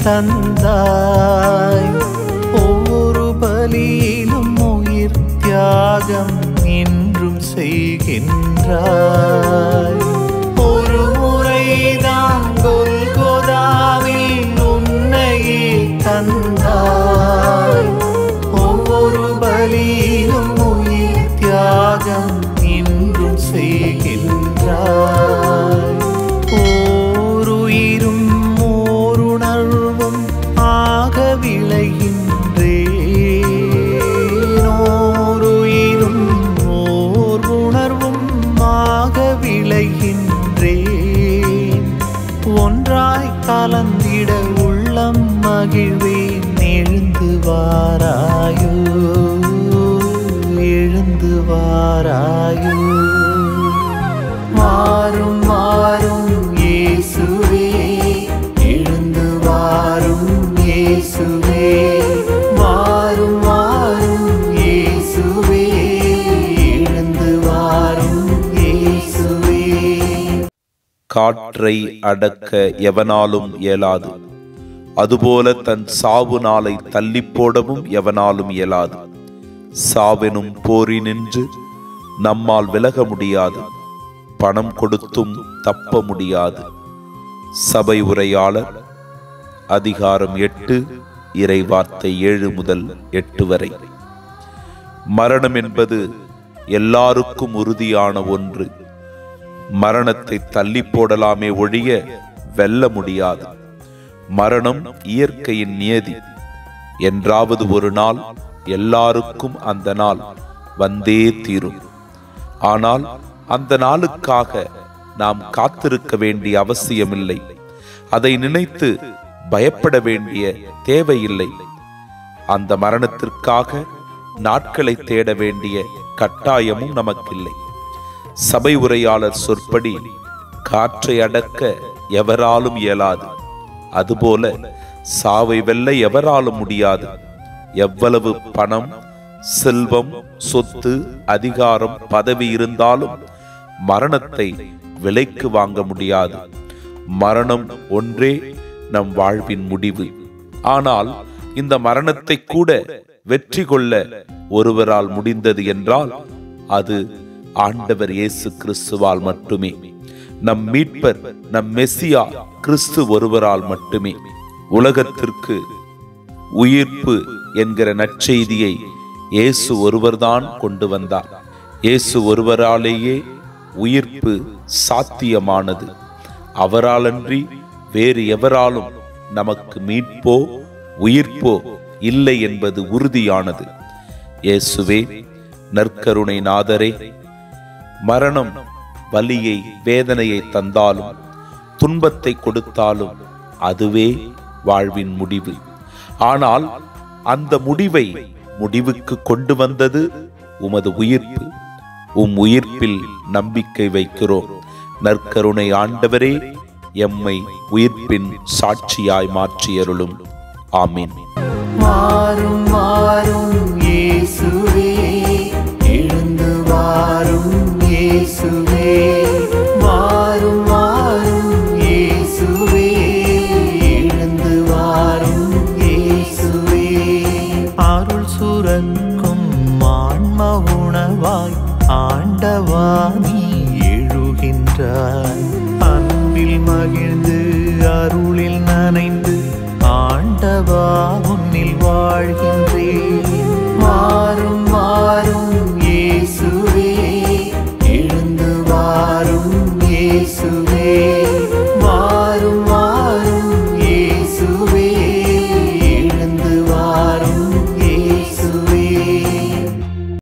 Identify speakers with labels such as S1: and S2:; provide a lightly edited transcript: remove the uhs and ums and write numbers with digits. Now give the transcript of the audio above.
S1: தந்தாய். ஒவ்வொரு பலியிலும் உயிர் தியாகம் என்றும் செய்கின்றாய். ஒரு முறைதான் கொல்கொதாவில் உன்னையே தந்தாய். ஒவ்வொரு பலியிலும் உயிர் தியாகம் என்றும் செய்கின்றாய். ஓருயிரும் ஓருணர்வும் ஆக விளைகின்றேன். ஓருயிரும் ஓர் உணர்வும் ஆக விளைகின்றேன். ஒன்றாய் கலந்திட உள்ளம் மகிழ்வேன். எழுந்து வாராயோ, எழுந்து வாராயோ. வாரும் வாரும் இயேசுவே, எழுந்து வாரும் இயேசுவே. வாரும் வாரும் இயேசுவே, எழுந்து வாரும் இயேசுவே.
S2: காற்றை அடக்க எவனாலும் இயலாது, அதுபோல தன் சாவு நாளை தள்ளி போடவும் எவனாலும் இயலாது. சாவெனும் போரினின்று நம்மால் விலக முடியாது, பணம் கொடுத்தும் தப்ப முடியாது. சபை உரையாளர் அதிகாரம் 8 இறை வார்த்தை 7 முதல் 8 வரை. மரணம் என்பது எல்லாருக்கும் உறுதியான ஒன்று. மரணத்தை தள்ளி போடலாமே ஒழிய வெல்ல முடியாது. மரணம் இயற்கையின் நியதி. என்றாவது ஒரு நாள் எல்லாருக்கும் அந்த நாள் வந்தே தீரும். ஆனால் அந்த நாளுக்காக நாம் காத்திருக்க வேண்டிய அவசியமில்லை. அதை நினைத்து பயப்பட வேண்டிய தேவையில்லை. அந்த மரணத்திற்காக நாட்களை தேட வேண்டிய கட்டாயமும் நமக்கில்லை. சபை உரையாளர் சொற்படி காற்றை அடக்க எவராலும் இயலாது, அதுபோல சாவை வெல்ல எவராலும் முடியாது. எவ்வளவு பணம், செல்வம், சொத்து, அதிகாரம், பதவி இருந்தாலும் மரணத்தை விலைக்கு வாங்க முடியாது. மரணம் ஒன்றே நம் வாழ்வின் முடிவு. ஆனால் இந்த மரணத்தை கூட வெற்றி கொள்ள ஒருவரால் முடிந்தது என்றால் அது ஆண்டவர் இயேசு கிறிஸ்துவால் மட்டுமே. நம் மீட்பர், நம் மெசியா கிறிஸ்து ஒருவரால் மட்டுமே. உலகத்திற்கு உயிர்ப்பு என்கிற நற்செய்தியை இயேசு ஒருவர்தான் கொண்டு வந்தார். இயேசு ஒருவராலேயே உயிர்ப்பு சாத்தியமானது. அவராலன்றி வேறு எவராலும் நமக்கு மீட்போ உயிர்ப்போ இல்லை என்பது உறுதியானது. இயேசுவே, நற்கருணை நாதரே, மரணம் வலியை, வேதனையை தந்தாலும், துன்பத்தை கொடுத்தாலும் அதுவே வாழ்வின் முடிவு. ஆனால் அந்த முடிவை முடிவுக்கு கொண்டு வந்தது உமது உயிர்ப்பு. உயிர்ப்பில் நம்பிக்கை வைக்கிறோம். நற்கருணை ஆண்டவரே, எம்மை உயிர்ப்பின் சாட்சியாய் மாற்றியருளும். ஆமீன்.
S1: வாரும் வாரும் இயேசுவே, எழுந்து வாரும் இயேசுவே. வாரும் வாரும் இயேசுவே, எழுந்து வாரும் இயேசுவே. அருள் சுரக்கும் ஆன்ம உணவாய் ஆண்டவா நீ எழுகின்றாய். அன்பில் மகிழ்ந்து அருளில் நனைந்து ஆண்டவா உன்னில் வாழ்கின்ற